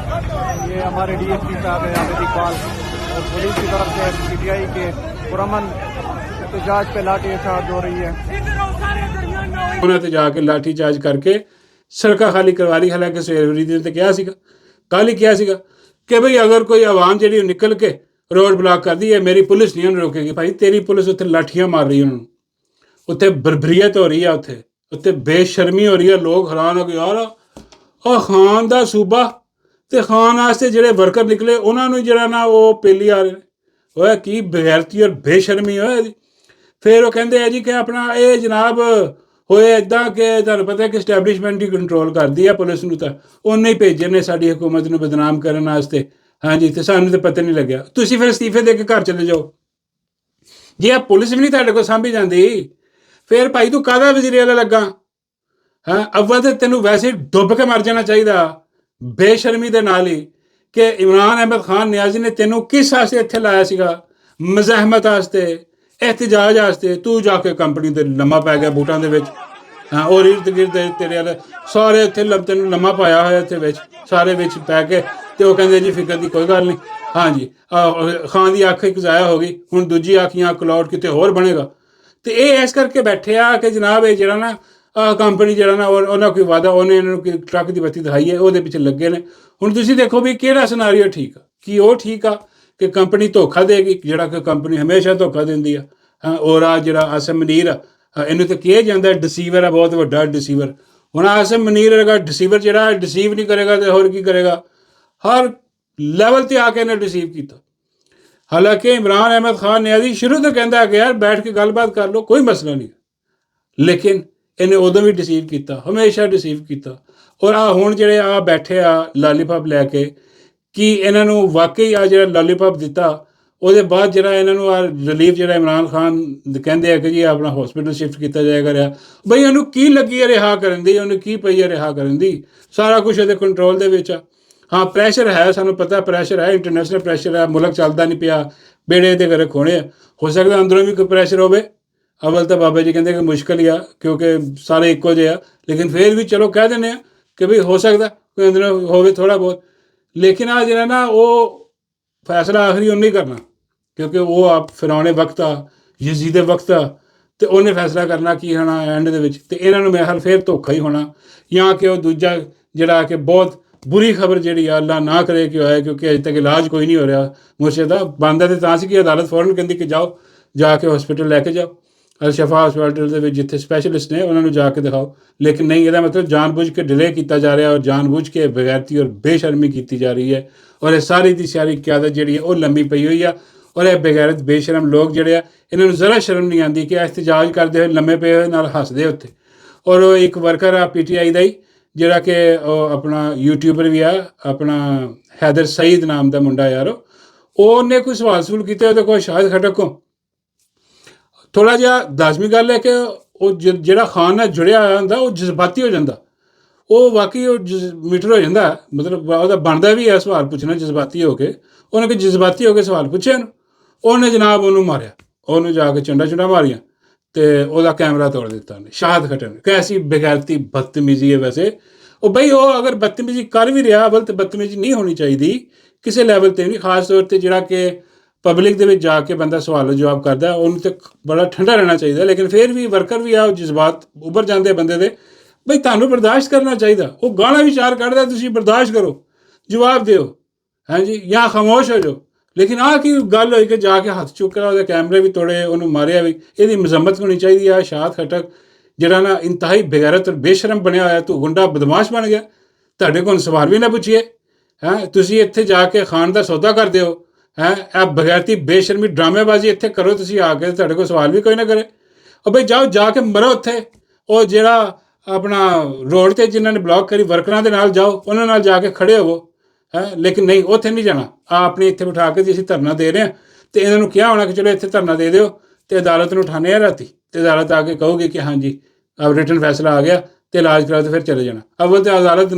ये हमारे DSP साहब हैं आबिद इकबाल, और पुलिस की तरफ से PTI के पुरअमन एहतजाज पे लाठी चार्ज हो रही है। ਉਹਨਾਂ 'ਤੇ ਜਾ ਕੇ ਲਾਠੀ ਚਾਰਜ ਕਰਕੇ ਸੜਕਾਂ ਖਾਲੀ ਕਰਵਾ ਲਈ। ਹਾਲਾਂਕਿ ਸੁਹੇਲ ਅਫਰੀਦੀ ਨੇ ਤਾਂ ਕਿਹਾ ਸੀਗਾ, ਕੱਲ੍ਹ ਹੀ ਕਿਹਾ ਸੀਗਾ ਕਿ ਬਈ ਅਗਰ ਕੋਈ ਆਵਾਮ ਜਿਹੜੀ ਨਿਕਲ ਕੇ ਰੋਡ ਬਲਾਕ ਕਰਦੀ ਹੈ, ਮੇਰੀ ਪੁਲਿਸ ਨਹੀਂ ਉਹਨੂੰ ਰੋਕੇਗੀ। ਭਾਈ ਤੇਰੀ ਪੁਲਿਸ ਉੱਥੇ ਲਾਠੀਆਂ ਮਾਰ ਰਹੀ ਉਹਨਾਂ ਨੂੰ, ਉੱਥੇ ਬਰਬਰੀਅਤ ਹੋ ਰਹੀ ਆ, ਉੱਥੇ ਬੇਸ਼ਰਮੀ ਹੋ ਰਹੀ ਹੈ। ਲੋਕ ਹੈਰਾਨ ਹੋ ਗਏ, ਯਾਰ ਉਹ ਖਾਨ ਦਾ ਸੂਬਾ ਅਤੇ ਖਾਨ ਵਾਸਤੇ ਜਿਹੜੇ ਵਰਕਰ ਨਿਕਲੇ ਉਹਨਾਂ ਨੂੰ ਜਿਹੜਾ ਨਾ ਉਹ ਪੇਲੀ ਆ ਰਹੇ ਨੇ। ਉਹ ਕੀ ਬਗੈਰਤੀ ਔਰ ਬੇਸ਼ਰਮੀ ਹੋਇਆ ਇਹਦੀ। ਫਿਰ ਉਹ ਕਹਿੰਦੇ ਆ ਜੀ ਕਿ ਆਪਣਾ ਇਹ ਜਨਾਬ ਹੋਏ ਇੱਦਾਂ ਕਿ ਤੁਹਾਨੂੰ ਪਤਾ ਕਿ ਸਟੈਬਲਿਸ਼ਮੈਂਟ ਹੀ ਕੰਟਰੋਲ ਕਰਦੀ ਆ ਪੁਲਿਸ ਨੂੰ, ਤਾਂ ਉਹਨੇ ਹੀ ਭੇਜੇ ਨੇ ਸਾਡੀ ਹਕੂਮਤ ਨੂੰ ਬਦਨਾਮ ਕਰਨ ਵਾਸਤੇ। ਹਾਂਜੀ, ਅਤੇ ਸਾਨੂੰ ਤਾਂ ਪਤਾ ਨਹੀਂ ਲੱਗਿਆ। ਤੁਸੀਂ ਫਿਰ ਅਸਤੀਫੇ ਦੇ ਕੇ ਘਰ ਚਲੇ ਜਾਓ। ਜੇ ਆ ਪੁਲਿਸ ਵੀ ਨਹੀਂ ਤੁਹਾਡੇ ਕੋਲ ਸਾਂਭੀ ਜਾਂਦੀ, ਫਿਰ ਭਾਈ ਤੂੰ ਕਾਹਦਾ ਵਜ਼ੀਰੇ ਵਾਲਾ ਲੱਗਾ? ਹਾਂ ਅਵਲ ਤੇ ਤੈਨੂੰ ਵੈਸੇ ਡੁੱਬ ਕੇ ਮਰ ਜਾਣਾ ਚਾਹੀਦਾ ਬੇਸ਼ਰਮੀ ਦੇ ਨਾਲ ਹੀ ਕਿ ਇਮਰਾਨ ਅਹਿਮਦ ਖਾਨ ਨਿਆਜ਼ੀ ਨੇ ਤੈਨੂੰ ਕਿਸ ਵਾਸਤੇ ਇੱਥੇ ਲਾਇਆ ਸੀਗਾ ਮਜ਼ਾਹਮਤ ਵਾਸਤੇ ਇਹਤਜਾਜ ਵਾਸਤੇ ਤੂੰ ਜਾ ਕੇ ਕੰਪਨੀ ਦੇ ਲੰਮਾ ਪੈ ਗਿਆ ਬੂਟਾਂ ਦੇ ਵਿੱਚ ਹਾਂ ਔਰ ਇਰਦ ਗਿਰਦ ਤੇਰੇ ਵਾਲੇ ਸਾਰੇ ਇੱਥੇ ਤੈਨੂੰ ਲੰਮਾ ਪਾਇਆ ਹੋਇਆ ਇੱਥੇ ਵਿੱਚ ਸਾਰੇ ਵਿੱਚ ਪੈ ਕੇ ਤੇ ਉਹ ਕਹਿੰਦੇ ਜੀ ਫਿਕਰ ਦੀ ਕੋਈ ਗੱਲ ਨਹੀਂ ਹਾਂਜੀ ਖਾਨ ਦੀ ਅੱਖ ਇੱਕ ਜ਼ਾਇਆ ਹੋ ਗਈ ਹੁਣ ਦੂਜੀ ਅੱਖ ਜਾਂ ਕਲੌਡ ਕਿਤੇ ਹੋਰ ਬਣੇਗਾ ਤੇ ਇਹ ਇਸ ਕਰਕੇ ਬੈਠੇ ਆ ਕਿ ਜਨਾਬ ਇਹ ਜਿਹੜਾ ਨਾ ਕੰਪਨੀ ਜਿਹੜਾ ਨਾ ਉਹਨਾਂ ਕੋਈ ਵਾਅਦਾ ਉਹਨੇ ਇਹਨਾਂ ਨੂੰ ਕੋਈ ਟਰੱਕ ਦੀ ਬੱਤੀ ਦਿਖਾਈ ਹੈ ਉਹਦੇ ਪਿੱਛੇ ਲੱਗੇ ਨੇ ਹੁਣ ਤੁਸੀਂ ਦੇਖੋ ਵੀ ਕਿਹੜਾ ਸਿਨਾਰੀਓ ਠੀਕ ਆ ਕੀ ਉਹ ਠੀਕ ਆ ਕਿ ਕੰਪਨੀ ਧੋਖਾ ਦੇਗੀ ਜਿਹੜਾ ਕਿ ਕੰਪਨੀ ਹਮੇਸ਼ਾ ਧੋਖਾ ਦਿੰਦੀ ਆ ਔਰ ਆ ਜਿਹੜਾ ਆਸਮ ਮਨੀਰ ਆ ਇਹਨੂੰ ਤਾਂ ਕਿਹਾ ਜਾਂਦਾ ਡਿਸੀਵਰ ਆ ਬਹੁਤ ਵੱਡਾ ਡਿਸੀਵਰ ਹੁਣ ਆਸਮ ਮਨੀਰ ਅਗਰ ਡਿਸੀਵਰ ਜਿਹੜਾ ਡਿਸੀਵ ਨਹੀਂ ਕਰੇਗਾ ਤੇ ਹੋਰ ਕੀ ਕਰੇਗਾ ਹਰ ਲੈਵਲ ਤੇ ਆ ਕੇ ਇਹਨੇ ਡਿਸੀਵ ਕੀਤਾ ਹਾਲਾਂਕਿ ਇਮਰਾਨ ਅਹਿਮਦ ਖਾਨ ਨਿਆਜ਼ੀ ਸ਼ੁਰੂ ਤੋਂ ਕਹਿੰਦਾ ਕਿ ਯਾਰ ਬੈਠ ਕੇ ਗੱਲਬਾਤ ਕਰ ਲਓ ਕੋਈ ਮਸਲਾ ਨਹੀਂ ਲੇਕਿਨ ਇਹਨੇ ਉਦੋਂ ਵੀ ਡਿਸੀਵ ਕੀਤਾ ਹਮੇਸ਼ਾ ਡਿਸੀਵ ਕੀਤਾ ਔਰ ਆ ਹੁਣ ਜਿਹੜੇ ਆ ਬੈਠੇ ਆ ਲਾਲੀਪਾਪ ਲੈ ਕੇ ਕਿ ਇਹਨਾਂ ਨੂੰ ਵਾਕਈ ਆ ਜਿਹੜਾ ਲਾਲੀਪਾਪ ਦਿੱਤਾ ਉਹਦੇ ਬਾਅਦ ਜਿਹੜਾ ਇਹਨਾਂ ਨੂੰ ਆ ਰਿਲੀਫ ਜਿਹੜਾ ਇਮਰਾਨ ਖਾਨ ਕਹਿੰਦੇ ਆ ਕਿ ਜੀ ਆਪਣਾ ਹਸਪੀਟਲ ਸ਼ਿਫਟ ਕੀਤਾ ਜਾਏਗਾ ਰਿਹਾ ਬਈ ਉਹਨੂੰ ਕੀ ਲੱਗੀ ਹੈ ਰਿਹਾ ਕਰਨ ਦੀ ਉਹਨੂੰ ਕੀ ਪਈ ਹੈ ਰਿਹਾ ਕਰਨ ਦੀ ਸਾਰਾ ਕੁਝ ਉਹਦੇ ਕੰਟਰੋਲ ਦੇ ਵਿੱਚ ਆ ਹਾਂ ਪ੍ਰੈਸ਼ਰ ਹੈ ਸਾਨੂੰ ਪਤਾ ਪ੍ਰੈਸ਼ਰ ਹੈ ਇੰਟਰਨੈਸ਼ਨਲ ਪ੍ਰੈਸ਼ਰ ਹੈ ਮੁਲਕ ਚੱਲਦਾ ਨਹੀਂ ਪਿਆ ਬੇੜੇ ਦੇ ਘਰੇ ਖੋਣੇ ਹੋ ਸਕਦਾ ਅੰਦਰੋਂ ਵੀ ਕੋਈ ਪ੍ਰੈਸ਼ਰ ਹੋਵੇ ਅਵਲ ਤਾਂ ਬਾਬਾ ਜੀ ਕਹਿੰਦੇ ਕਿ ਮੁਸ਼ਕਿਲ ਹੀ ਆ ਕਿਉਂਕਿ ਸਾਰੇ ਇੱਕੋ ਜਿਹੇ ਆ ਲੇਕਿਨ ਫਿਰ ਵੀ ਚਲੋ ਕਹਿ ਦਿੰਦੇ ਆ ਕਿ ਵੀ ਹੋ ਸਕਦਾ ਕੋਈ ਅੰਦਰੋਂ ਹੋਵੇ ਥੋੜ੍ਹਾ ਬਹੁਤ ਲੇਕਿਨ ਆ ਜਿਹੜਾ ਨਾ ਉਹ ਫੈਸਲਾ ਆਖਰੀ ਉਹਨੇ ਹੀ ਕਰਨਾ ਕਿਉਂਕਿ ਉਹ ਆਪ ਫਿਰੌਣੇ ਵਕਤ ਆ ਯਜ਼ੀਦ ਦੇ ਵਕਤ ਆ ਅਤੇ ਉਹਨੇ ਫੈਸਲਾ ਕਰਨਾ ਕੀ ਹੋਣਾ ਐਂਡ ਦੇ ਵਿੱਚ ਅਤੇ ਇਹਨਾਂ ਨੂੰ ਮੇਰੇ ਖਿਆਲ ਫਿਰ ਧੋਖਾ ਹੀ ਹੋਣਾ ਜਾਂ ਕਿ ਉਹ ਦੂਜਾ ਜਿਹੜਾ ਕਿ ਬਹੁਤ ਬੁਰੀ ਖਬਰ ਜਿਹੜੀ ਆ ਅੱਲਾ ਨਾ ਕਰੇ ਕਿ ਹੋਇਆ ਕਿਉਂਕਿ ਅਜੇ ਤੱਕ ਇਲਾਜ ਕੋਈ ਨਹੀਂ ਹੋ ਰਿਹਾ ਮੁਰਸ਼ਿਦ ਦਾ ਬਣਦਾ ਤੇ ਤਾਂ ਸੀ ਕਿ ਅਦਾਲਤ ਫੌਰਨ ਕਹਿੰਦੀ ਕਿ ਜਾਓ ਜਾ ਕੇ ਹਸਪੀਟਲ ਲੈ ਕੇ ਜਾਓ ਅਲ ਸ਼ਫਾ ਹਸਪੀਟਲ ਦੇ ਵਿੱਚ ਜਿੱਥੇ ਸਪੈਸ਼ਲਿਸਟ ਨੇ ਉਹਨਾਂ ਨੂੰ ਜਾ ਕੇ ਦਿਖਾਓ ਲੇਕਿਨ ਨਹੀਂ ਇਹਦਾ ਮਤਲਬ ਜਾਣਬੁੱਝ ਕੇ ਡਿਲੇ ਕੀਤਾ ਜਾ ਰਿਹਾ ਔਰ ਜਾਣਬੁੱਝ ਕੇ ਬਗੈਰਤੀ ਔਰ ਬੇਸ਼ਰਮੀ ਕੀਤੀ ਜਾ ਰਹੀ ਹੈ ਔਰ ਇਹ ਸਾਰੀ ਦੀ ਸਾਰੀ ਕਿਆਦਤ ਜਿਹੜੀ ਹੈ ਉਹ ਲੰਮੀ ਪਈ ਹੋਈ ਆ ਔਰ ਇਹ ਬਗੈਰਤ ਬੇਸ਼ਰਮ ਲੋਕ ਜਿਹੜੇ ਆ ਇਹਨਾਂ ਨੂੰ ਜ਼ਰਾ ਸ਼ਰਮ ਨਹੀਂ ਆਉਂਦੀ ਕਿ ਇhtਜਾਜ ਕਰਦੇ ਹੋਏ ਲੰਮੇ ਪਏ ਹੋਏ ਨਾਲ ਹੱਸਦੇ ਉੱਥੇ ਔਰ ਉਹ ਇੱਕ ਵਰਕਰ ਆ PTI ਦਾ ਹੀ ਜਿਹੜਾ ਕਿ ਉਹ ਆਪਣਾ ਯੂਟਿਊਬਰ ਵੀ ਆ ਆਪਣਾ ਹੈਦਰ ਸਈਦ ਨਾਮ ਦਾ ਮੁੰਡਾ ਯਾਰ ਉਹਨੇ ਕੋਈ ਸਵਾਲ ਸਵੂਲ ਕੀਤੇ ਉਹਦੇ ਕੋਲ ਸ਼ਾਹਿਦ ਖਟਕ ਕੋ ਥੋੜ੍ਹਾ ਜਿਹਾ ਲਾਜ਼ਮੀ ਗੱਲ ਹੈ ਕਿ ਉਹ ਜਿਹੜਾ ਖਾਨ ਨਾਲ ਜੁੜਿਆ ਹੋਇਆ ਹੁੰਦਾ ਉਹ ਜਜ਼ਬਾਤੀ ਹੋ ਜਾਂਦਾ ਉਹ ਵਾਕਈ ਉਹ ਮੀਟਰ ਹੋ ਜਾਂਦਾ ਮਤਲਬ ਉਹਦਾ ਬਣਦਾ ਵੀ ਹੈ ਸਵਾਲ ਪੁੱਛਣਾ ਜਜ਼ਬਾਤੀ ਹੋ ਕੇ ਉਹਨੇ ਕਿ ਜਜ਼ਬਾਤੀ ਹੋ ਕੇ ਸਵਾਲ ਪੁੱਛਿਆ ਉਹਨੂੰ ਉਹਨੇ ਜਨਾਬ ਉਹਨੂੰ ਮਾਰਿਆ ਉਹਨੂੰ ਜਾ ਕੇ ਚੰਡਾ ਮਾਰੀਆਂ ਅਤੇ ਉਹਦਾ ਕੈਮਰਾ ਤੋੜ ਦਿੱਤਾ ਉਹਨੇ ਸ਼ਾਹਿਦ ਖਟਕ ਨੇ ਕੈਸੀ ਬੇਗੈਰਤੀ ਬਦਤਮੀਜ਼ੀ ਹੈ ਵੈਸੇ ਉਹ ਬਈ ਉਹ ਅਗਰ ਬਦਤਮੀਜ਼ੀ ਕਰ ਵੀ ਰਿਹਾ ਅਵਲ ਤਾਂ ਬਦਤਮੀਜ਼ੀ ਨਹੀਂ ਹੋਣੀ ਚਾਹੀਦੀ ਕਿਸੇ ਲੈਵਲ 'ਤੇ ਨਹੀਂ ਖਾਸ ਤੌਰ 'ਤੇ ਜਿਹੜਾ ਕਿ ਪਬਲਿਕ ਦੇ ਵਿੱਚ ਜਾ ਕੇ ਬੰਦਾ ਸਵਾਲ ਜਵਾਬ ਕਰਦਾ ਉਹਨੂੰ ਤਾਂ ਬੜਾ ਠੰਡਾ ਰਹਿਣਾ ਚਾਹੀਦਾ ਲੇਕਿਨ ਫਿਰ ਵੀ ਵਰਕਰ ਵੀ ਆ ਉਹ ਜਜ਼ਬਾਤ ਉੱਭਰ ਜਾਂਦੇ ਬੰਦੇ ਦੇ ਬਈ ਤੁਹਾਨੂੰ ਬਰਦਾਸ਼ਤ ਕਰਨਾ ਚਾਹੀਦਾ ਉਹ ਗਾਲਾਂ ਵਿਚਾਰ ਕੱਢਦਾ ਤੁਸੀਂ ਬਰਦਾਸ਼ਤ ਕਰੋ ਜਵਾਬ ਦਿਓ ਹਾਂਜੀ ਜਾਂ ਖਾਮੋਸ਼ ਹੋ ਜਾਓ ਲੇਕਿਨ ਆਹ ਕੀ ਗੱਲ ਹੋਈ ਕਿ ਜਾ ਕੇ ਹੱਥ ਚੁੱਕਿਆ ਉਹਦੇ ਕੈਮਰੇ ਵੀ ਤੋੜੇ ਉਹਨੂੰ ਮਾਰਿਆ ਵੀ ਇਹਦੀ ਮਜ਼ੰਮਤ ਹੋਣੀ ਚਾਹੀਦੀ ਆ ਸ਼ਾਹਿਦ ਖਟਕ ਜਿਹੜਾ ਨਾ ਇੰਤਹਾਈ ਬੇਗੈਰਤ ਔਰ ਬੇਸ਼ਰਮ ਬਣਿਆ ਹੋਇਆ ਤੂੰ ਗੁੰਡਾ ਬਦਮਾਸ਼ ਬਣ ਗਿਆ ਤੁਹਾਡੇ ਕੋਲ ਸਵਾਲ ਵੀ ਨਾ ਪੁੱਛੀਏ ਤੁਸੀਂ ਇੱਥੇ ਜਾ ਕੇ ਖਾਨ ਦਾ ਸੌਦਾ ਕਰਦੇ ਹੋ ਇਹ ਬਗੈਰਤੀ ਬੇਸ਼ਰਮੀ ਡਰਾਮੇਬਾਜ਼ੀ ਇੱਥੇ ਕਰੋ ਤੁਸੀਂ ਆ ਕੇ ਤੁਹਾਡੇ ਕੋਲ ਸਵਾਲ ਵੀ ਕੋਈ ਨਾ ਕਰੇ ਉਹ ਬਈ ਜਾਓ ਜਾ ਕੇ ਮਰੋ ਉੱਥੇ ਉਹ ਜਿਹੜਾ ਆਪਣਾ ਰੋਡ 'ਤੇ ਜਿਨ੍ਹਾਂ ਨੇ ਬਲੌਕ ਕਰੀ ਵਰਕਰਾਂ ਦੇ ਨਾਲ ਜਾਓ ਉਹਨਾਂ ਨਾਲ ਜਾ ਕੇ ਖੜੇ ਹੋਵੋ ਲੇਕਿਨ ਨਹੀਂ ਉੱਥੇ ਨਹੀਂ ਜਾਣਾ ਆਪਣੇ ਇੱਥੇ ਬਿਠਾ ਕੇ ਅਸੀਂ ਧਰਨਾ ਦੇ ਰਹੇ ਹਾਂ ਅਤੇ ਇਹਨਾਂ ਨੂੰ ਕਿਹਾ ਹੋਣਾ ਕਿ ਚਲੋ ਇੱਥੇ ਧਰਨਾ ਦੇ ਦਿਓ ਅਤੇ ਅਦਾਲਤ ਨੂੰ ਉਠਾਉਂਦੇ ਆ ਰਾਤੀ ਅਤੇ ਅਦਾਲਤ ਆ ਕੇ ਕਹੂਗੀ ਕਿ ਹਾਂਜੀ ਰਿਟਨ ਫੈਸਲਾ ਆ ਗਿਆ ਅਤੇ ਇਲਾਜ ਕਰਾਓ ਅਤੇ ਫਿਰ ਚਲੇ ਜਾਣਾ ਅਵਲ ਤਾਂ ਅਦਾਲਤ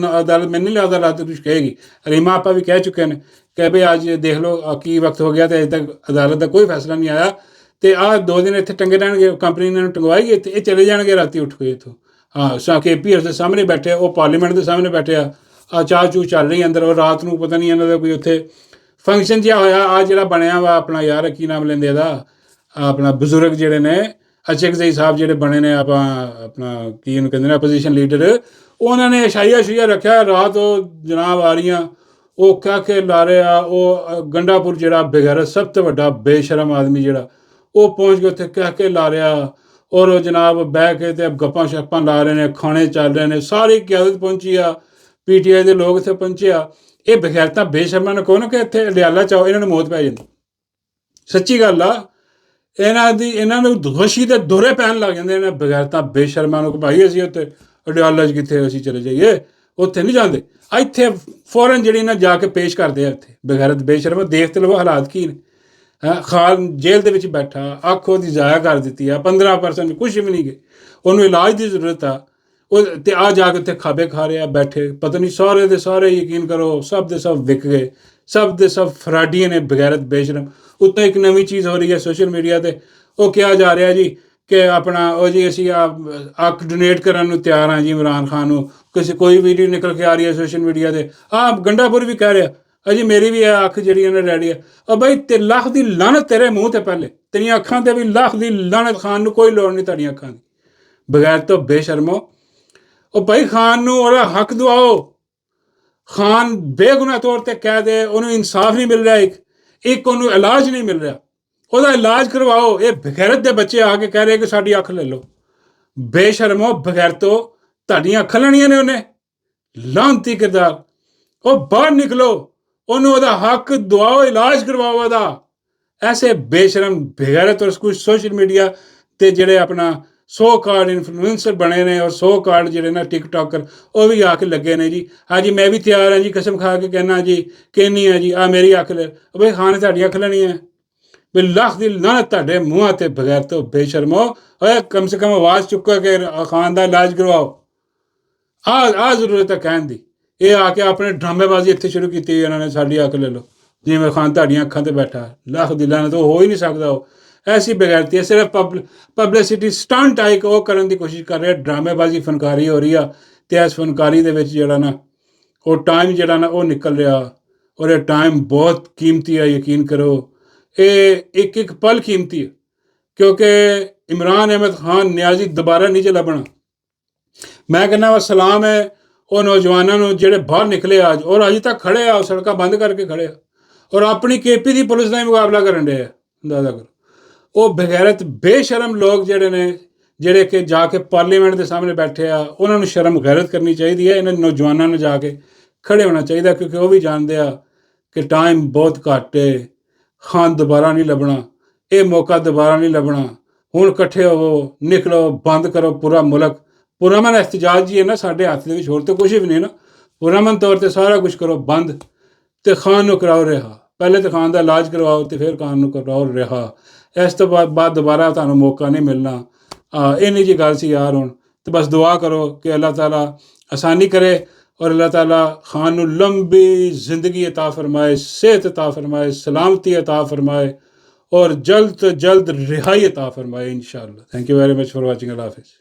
ਮੈਨੂੰ ਨਹੀਂ ਲੱਗਦਾ ਅਦਾਲਤ ਕੁਛ ਕਹੇਗੀ ਰੀਮਾ ਆਪਾਂ ਵੀ ਕਹਿ ਚੁੱਕੇ ਨੇ ਕਿ ਭਈ ਅੱਜ ਦੇਖ ਲਓ ਕੀ ਵਕਤ ਹੋ ਗਿਆ ਅਤੇ ਅਜੇ ਤੱਕ ਅਦਾਲਤ ਦਾ ਕੋਈ ਫੈਸਲਾ ਨਹੀਂ ਆਇਆ ਅਤੇ ਆਹ 2 ਦਿਨ ਇੱਥੇ ਟੰਗੇ ਰਹਿਣਗੇ ਕੰਪਨੀ ਇਹਨਾਂ ਨੂੰ ਟੰਗਵਾਏਗੀ ਅਤੇ ਇਹ ਚਲੇ ਜਾਣਗੇ ਰਾਤੀ ਉੱਠ ਕੇ ਇੱਥੋਂ KPS ਦੇ ਸਾਹਮਣੇ ਬੈਠੇ ਉਹ ਪਾਰਲੀਮੈਂਟ ਦੇ ਸਾਹਮਣੇ ਬੈਠੇ ਆ ਚਾਹ ਚੂਹ ਚੱਲ ਰਹੀ ਅੰਦਰ ਉਹ ਰਾਤ ਨੂੰ ਪਤਾ ਨਹੀਂ ਇਹਨਾਂ ਦਾ ਕੋਈ ਉੱਥੇ ਫੰਕਸ਼ਨ ਜਿਹਾ ਹੋਇਆ ਆ ਜਿਹੜਾ ਬਣਿਆ ਵਾ ਆਪਣਾ ਯਾਰ ਕੀ ਨਾਮ ਲੈਂਦੇ ਇਹਦਾ ਆਪਣਾ ਬਜ਼ੁਰਗ ਜਿਹੜੇ ਨੇ ਅਚਕਜ਼ਈ ਸਾਹਿਬ ਜਿਹੜੇ ਬਣੇ ਨੇ ਆਪਣਾ ਕੀ ਇਹਨੂੰ ਕਹਿੰਦੇ ਨੇ ਅਪੋਜੀਸ਼ਨ ਲੀਡਰ ਉਹਨਾਂ ਨੇ ਸ਼ਾਈਆ ਰੱਖਿਆ ਰਾਤ ਉਹ ਜਨਾਬ ਆ ਰਹੀਆਂ ਉਹ ਕਹਿ ਕੇ ਲਾ ਰਿਹਾ ਉਹ ਗੰਡਾਪੁਰ ਜਿਹੜਾ ਬੇਗੈਰਤ ਸਭ ਤੋਂ ਵੱਡਾ ਬੇਸ਼ਰਮ ਆਦਮੀ ਜਿਹੜਾ ਉਹ ਪਹੁੰਚ ਕੇ ਉੱਥੇ ਕਹਿ ਕੇ ਲਾ ਰਿਹਾ ਔਰ ਉਹ ਜਨਾਬ ਬਹਿ ਕੇ ਅਤੇ ਗੱਪਾਂ ਸ਼ੱਪਾਂ ਲਾ ਰਹੇ ਨੇ ਖਾਣੇ ਚੱਲ ਰਹੇ ਨੇ ਸਾਰੀ ਕਿਆਦਤ ਪਹੁੰਚੀ ਆ PTI ਦੇ ਲੋਕ ਇੱਥੇ ਪਹੁੰਚੇ ਆ ਇਹ ਬਗੈਰਤਾਂ ਬੇਸ਼ਰਮਾਂ ਨੂੰ ਕਹੋ ਨਾ ਕਿ ਇੱਥੇ ਅਡਿਆਲਾ ਚਾਓ ਇਹਨਾਂ ਨੂੰ ਮੌਤ ਪੈ ਜਾਂਦੀ ਸੱਚੀ ਗੱਲ ਆ ਇਹਨਾਂ ਨੂੰ ਦੋਸ਼ੀ ਦੇ ਦੋਹਰੇ ਪੈਣ ਲੱਗ ਜਾਂਦੇ ਨੇ ਬਗੈਰਤਾਂ ਬੇਸ਼ਰਮਾਂ ਨੂੰ ਕਿ ਭਾਈ ਅਸੀਂ ਉੱਥੇ ਅਡਿਆਲਾ 'ਚ ਕਿੱਥੇ ਅਸੀਂ ਚਲੇ ਜਾਈਏ ਉੱਥੇ ਨਹੀਂ ਜਾਂਦੇ ਇੱਥੇ ਫੌਰਨ ਜਿਹੜੀ ਨਾ ਜਾ ਕੇ ਪੇਸ਼ ਕਰਦੇ ਆ ਇੱਥੇ ਬਗੈਰਤ ਬੇਸ਼ਰਮ ਦੇਖ ਤੇ ਲਵੋ ਹਾਲਾਤ ਕੀ ਨੇ ਖਾਨ ਜੇਲ੍ਹ ਦੇ ਵਿੱਚ ਬੈਠਾ ਅੱਖ ਉਹਦੀ ਜ਼ਾਇਆ ਕਰ ਦਿੱਤੀ ਆ 15% ਕੁਛ ਵੀ ਨਹੀਂ ਗਏ ਉਹਨੂੰ ਇਲਾਜ ਦੀ ਜ਼ਰੂਰਤ ਆ ਉਹ ਤੇ ਆ ਜਾ ਕੇ ਉੱਥੇ ਖਾਬੇ ਖਾ ਰਿਹਾ ਬੈਠੇ, ਪਤਾ ਨਹੀਂ ਸਾਰੇ ਦੇ ਸਾਰੇ, ਯਕੀਨ ਕਰੋ ਸਭ ਦੇ ਸਭ ਵਿਕ ਗਏ, ਸਭ ਦੇ ਸਭ ਫਰਾਡੀਆਂ ਨੇ, ਬਗੈਰਤ ਬੇਸ਼ਰਮ। ਉੱਤੇ ਇੱਕ ਨਵੀਂ ਚੀਜ਼ ਹੋ ਰਹੀ ਹੈ ਸੋਸ਼ਲ ਮੀਡੀਆ 'ਤੇ, ਉਹ ਕਿਹਾ ਜਾ ਰਿਹਾ ਜੀ ਕਿ ਆਪਣਾ ਉਹ ਜੀ ਅਸੀਂ ਅੱਖ ਡੋਨੇਟ ਕਰਨ ਨੂੰ ਤਿਆਰ ਹਾਂ ਜੀ ਇਮਰਾਨ ਖਾਨ ਨੂੰ। ਕੋਈ ਵੀਡੀਓ ਨਿਕਲ ਕੇ ਆ ਰਹੀ ਹੈ ਸੋਸ਼ਲ ਮੀਡੀਆ 'ਤੇ, ਗੰਡਾਪੁਰ ਵੀ ਕਹਿ ਰਿਹਾ ਅਜੀ ਮੇਰੀ ਵੀ ਇਹ ਅੱਖ ਜਿਹੜੀ ਉਹਨੇ ਰੈਡੀ ਹੈ। ਬਈ ਤੇ ਲੱਖ ਦੀ ਲਾਹਨਤ ਤੇਰੇ ਮੂੰਹ 'ਤੇ, ਪਹਿਲੇ ਤੇਰੀਆਂ ਅੱਖਾਂ 'ਤੇ ਵੀ ਲੱਖ ਦੀ ਲਾਹਨਤ। ਖਾਨ ਨੂੰ ਕੋਈ ਲੋੜ ਨਹੀਂ ਤੁਹਾਡੀਆਂ ਅੱਖਾਂ ਦੀ, ਬਗੈਰ ਤੋਂ ਬੇਸ਼ਰਮੋ। ਉਹ ਭਾਈ ਖਾਨ ਨੂੰ ਉਹਦਾ ਹੱਕ ਦਵਾਓ। ਖਾਨ ਬੇਗੁਨਾਹ ਤੌਰ 'ਤੇ ਕਹਿ ਦੇ ਉਹਨੂੰ ਇਨਸਾਫ ਨਹੀਂ ਮਿਲ ਰਿਹਾ, ਇੱਕ ਉਹਨੂੰ ਇਲਾਜ ਨਹੀਂ ਮਿਲ ਰਿਹਾ, ਉਹਦਾ ਇਲਾਜ ਕਰਵਾਓ। ਇਹ ਬਗੈਰਤ ਦੇ ਬੱਚੇ ਆ ਕੇ ਕਹਿ ਰਹੇ ਕਿ ਸਾਡੀ ਅੱਖ ਲੈ ਲਓ। ਬੇਸ਼ਰਮੋ, ਬਗੈਰਤੋ, ਤੁਹਾਡੀਆਂ ਅੱਖਾਂ ਲੈਣੀਆਂ ਨੇ ਉਹਨੇ, ਲਾਹਨਤੀ ਕਿਰਦਾਰ। ਉਹ ਬਾਹਰ ਨਿਕਲੋ, ਉਹਨੂੰ ਉਹਦਾ ਹੱਕ ਦਵਾਓ, ਇਲਾਜ ਕਰਵਾਓ ਉਹਦਾ। ਐਸੇ ਬੇਸ਼ਰਮ ਬਗੈਰਤ ਔਰ ਕੁਝ ਸੋਸ਼ਲ ਮੀਡੀਆ 'ਤੇ ਜਿਹੜੇ ਆਪਣਾ ਸੋ ਕਾਰਡ ਇਨਫਲੂਐਂਸਰ ਬਣੇ ਨੇ ਔਰ ਸੋ ਕਾਰਡ ਜਿਹੜੇ ਨਾ ਟਿਕਟੋਕਰ, ਉਹ ਵੀ ਆ ਕੇ ਲੱਗੇ ਨੇ ਜੀ। ਹਾਂਜੀ ਮੈਂ ਵੀ ਤਿਆਰ ਹਾਂ ਜੀ, ਕਸਮ ਖਾ ਕੇ ਕਹਿਣਾ ਜੀ, ਕਹਿੰਨੀ ਆ ਜੀ ਮੇਰੀ ਅੱਖ ਲੈ। ਬਈ ਖਾਨ ਨੇ ਤੁਹਾਡੀ ਅੱਖ ਲੈਣੀ ਹੈ? ਵੀ ਲੱਖ ਦੀ ਲਾਹਨਤ ਤੁਹਾਡੇ ਮੂੰਹਾਂ 'ਤੇ, ਬਗੈਰ ਤੋਂ ਬੇਸ਼ਰਮੋ। ਓਏ ਕਮ ਸੇ ਕਮ ਆਵਾਜ਼ ਚੁੱਕੋ ਕਿ ਖਾਨ ਦਾ ਇਲਾਜ ਕਰਵਾਓ। ਆ ਜ਼ਰੂਰਤ ਹੈ ਕਹਿਣ ਦੀ। ਇਹ ਆ ਕੇ ਆਪਣੇ ਡਰਾਮੇਬਾਜ਼ੀ ਇੱਥੇ ਸ਼ੁਰੂ ਕੀਤੀ ਇਹਨਾਂ ਨੇ, ਸਾਡੀ ਅੱਖ ਲੈ ਲਓ, ਜਿਵੇਂ ਖਾਨ ਤੁਹਾਡੀਆਂ ਅੱਖਾਂ 'ਤੇ ਬੈਠਾ। ਲੱਖ ਦੀ ਲਾਹਨਤ, ਉਹ ਹੋ ਹੀ ਨਹੀਂ ਸਕਦਾ। ਉਹ ਐਸੀ ਬੇਗੈਰਤੀ ਹੈ, ਸਿਰਫ ਪਬਲਿਸਿਟੀ ਸਟੰਟ ਆ ਇੱਕ ਉਹ ਕਰਨ ਦੀ ਕੋਸ਼ਿਸ਼ ਕਰ ਰਿਹਾ, ਡਰਾਮੇਬਾਜ਼ੀ ਫਨਕਾਰੀ ਹੋ ਰਹੀ ਆ। ਅਤੇ ਇਸ ਫਨਕਾਰੀ ਦੇ ਵਿੱਚ ਜਿਹੜਾ ਨਾ ਉਹ ਟਾਈਮ ਜਿਹੜਾ ਨਾ ਉਹ ਨਿਕਲ ਰਿਹਾ, ਔਰ ਇਹ ਟਾਈਮ ਬਹੁਤ ਕੀਮਤੀ ਹੈ, ਯਕੀਨ ਕਰੋ। ਇਹ ਇੱਕ ਪਲ ਕੀਮਤੀ ਹੈ, ਕਿਉਂਕਿ ਇਮਰਾਨ ਅਹਿਮਦ ਖਾਨ ਨਿਆਜ਼ੀ ਦੁਬਾਰਾ ਨਹੀਂ ਜੇ ਲੱਭਣਾ। ਮੈਂ ਕਹਿੰਦਾ ਵਾ ਸਲਾਮ ਹੈ ਉਹ ਨੌਜਵਾਨਾਂ ਨੂੰ ਜਿਹੜੇ ਬਾਹਰ ਨਿਕਲੇ ਅੱਜ, ਔਰ ਅਜੇ ਤੱਕ ਖੜੇ ਆ, ਸੜਕਾਂ ਬੰਦ ਕਰਕੇ ਖੜੇ ਆ, ਔਰ ਆਪਣੀ KP ਦੀ ਪੁਲਿਸ ਦਾ ਹੀ ਮੁਕਾਬਲਾ ਕਰਨ ਦੇ ਆ। ਅੰਦਾਜ਼ਾ ਕਰੋ, ਉਹ ਬਗੈਰਤ ਬੇਸ਼ਰਮ ਲੋਕ ਜਿਹੜੇ ਨੇ, ਜਿਹੜੇ ਕਿ ਜਾ ਕੇ ਪਾਰਲੀਮੈਂਟ ਦੇ ਸਾਹਮਣੇ ਬੈਠੇ ਆ, ਉਹਨਾਂ ਨੂੰ ਸ਼ਰਮ ਗੈਰਤ ਕਰਨੀ ਚਾਹੀਦੀ ਹੈ। ਇਹਨਾਂ ਨੌਜਵਾਨਾਂ ਨੂੰ ਜਾ ਕੇ ਖੜੇ ਹੋਣਾ ਚਾਹੀਦਾ, ਕਿਉਂਕਿ ਉਹ ਵੀ ਜਾਣਦੇ ਆ ਕਿ ਟਾਈਮ ਬਹੁਤ ਘੱਟ ਹੈ। ਖਾਨ ਦੁਬਾਰਾ ਨਹੀਂ ਲੱਭਣਾ, ਇਹ ਮੌਕਾ ਦੁਬਾਰਾ ਨਹੀਂ ਲੱਭਣਾ। ਹੁਣ ਇਕੱਠੇ ਹੋਵੋ, ਨਿਕਲੋ, ਬੰਦ ਕਰੋ ਪੂਰਾ ਮੁਲਕ। ਪੁਰਅਮਨ ਇhtਜਾਜ ਜੀ ਹੈ ਨਾ ਸਾਡੇ ਹੱਥ ਦੇ ਵਿੱਚ, ਹੋਰ ਤਾਂ ਕੁਛ ਵੀ ਨਹੀਂ ਨਾ। ਪੁਰਅਮਨ ਤੌਰ 'ਤੇ ਸਾਰਾ ਕੁਛ ਕਰੋ ਬੰਦ, ਅਤੇ ਖਾਨ ਨੂੰ ਕਰਾਓ ਰਿਹਾ। ਪਹਿਲੇ ਤਾਂ ਖਾਨ ਦਾ ਇਲਾਜ ਕਰਵਾਓ ਅਤੇ ਫਿਰ ਖਾਨ ਨੂੰ ਕਰਾਓ ਰਿਹਾ। ਇਸ ਤੋਂ ਬਾਅਦ ਦੁਬਾਰਾ ਤੁਹਾਨੂੰ ਮੌਕਾ ਨਹੀਂ ਮਿਲਣਾ। ਇੰਨੀ ਜਿਹੀ ਗੱਲ ਸੀ ਯਾਰ। ਹੁਣ ਤਾਂ ਬਸ ਦੁਆ ਕਰੋ ਕਿ ਅੱਲਾਹ ਤਾਲਾ ਆਸਾਨੀ ਕਰੇ, ਔਰ ਅੱਲਾਹ ਤਾਲਾ ਖਾਨ ਨੂੰ ਲੰਬੀ ਜ਼ਿੰਦਗੀ ਅਤਾ ਫਰਮਾਏ, सेहत अता फरमाए, सलामती अता फरमाए, और जल्द तो जल्द रिहाई अता फरमाए इंशाअल्लाह। Thank you very much for watching. अल्लाह हाफिज़।